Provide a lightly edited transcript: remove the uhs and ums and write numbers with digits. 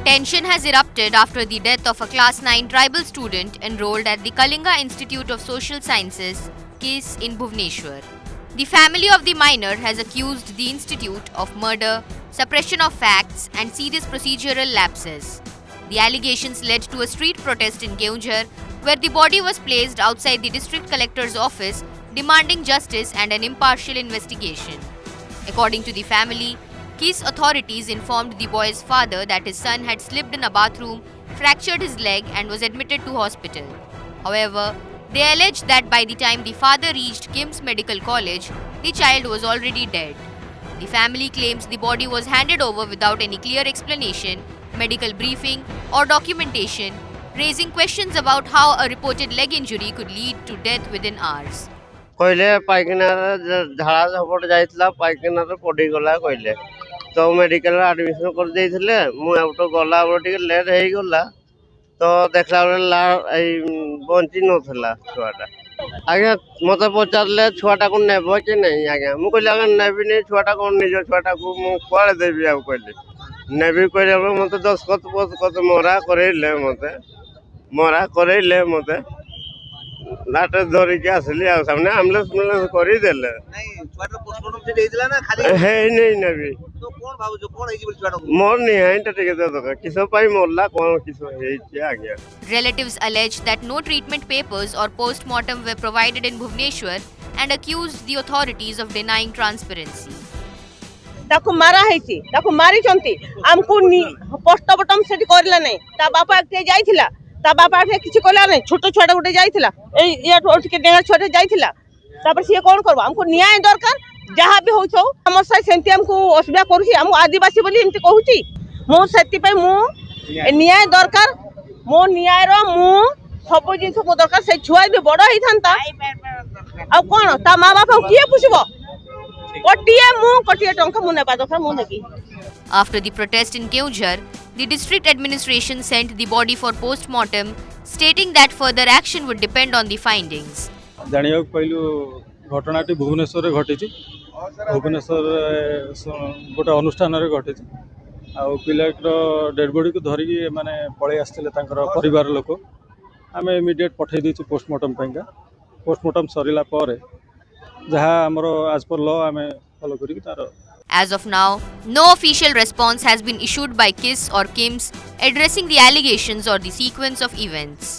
Tension has erupted after the death of a Class 9 tribal student enrolled at the Kalinga Institute of Social Sciences, KISS in Bhubaneswar. The family of the minor has accused the institute of murder, suppression of facts, and serious procedural lapses. The allegations led to a street protest in Keonjhar, where the body was placed outside the district collector's office, demanding justice and an impartial investigation. According to the family, KISS authorities informed the boy's father that his son had slipped in a bathroom, fractured his leg, and was admitted to hospital. However, they alleged that by the time the father reached KIMS Medical College, the child was already dead. The family claims the body was handed over without any clear explanation, medical briefing, or documentation, raising questions about how a reported leg injury could lead to death within hours. कहले पाइखानार झाड़ा झपट जाइतला पाइखानार पड़ीगला कहले तो medical admission कर देइथिले मु तो गला टिके लेट हेई गला तो देखला बेले बंची नथला छुआटा आज्ञा मत पचारे छुआटा को नेब कि नहीं आज्ञा मु कहली आज्ञा नेबी नहीं छुआटा को निज छुआटा को मु कुआड़े देबी आ कहली नेबी कहले मत दस्खत मरा करैले मते लाट धरिक आसली सामने एम्बुलेंस करदेले मोर निहाईटा टिके दरकार किस मरला कौन किस आज्ञा. Relatives alleged that no treatment papers or post-mortem were provided in Bhubaneswar and accused the authorities of denying transparency. ताको मारा हैसी ताको मारी चंती हमको पोस्टमार्टम सेठी करला नै ता बापा के जाइथिला ता बापा के किछ कोला नै छोटो छोटा गुटे जाइथिला ए या के डेंगा छोटे जाइथिला तापर से कोन करबो हमको न्याय दरकार जहां भी होछो हमर साइ सेंती हमको असुविधा करूची हम आदिवासी बोली एमती कहूची मो सेति पे मो न्याय दरकार मो न्याय रो मो सब जिंस मो दरकार से छुआ भी बड़ ही थांता आ कोन ता मां बापा किए पुछबो After the protest in Keonjhar, the district administration sent the body for post-mortem, stating that further action would depend on the findings. जानिया पहलू घटनाटी भुवनेश्वर घटी भुवनेश्वर गोटे अनुष्ठान घटी पिलार डेड बॉडी को धरिकी मैंने पलि आसते परिवार लोक आम इमिडिएट पठे देचु पोस्टमार्टम पोस्टमार्टम सरला जहाँ आमर एज पर लॉ आम फॉलो करी तार. As of now, no official response has been issued by KISS or KIMS addressing the allegations or the sequence of events.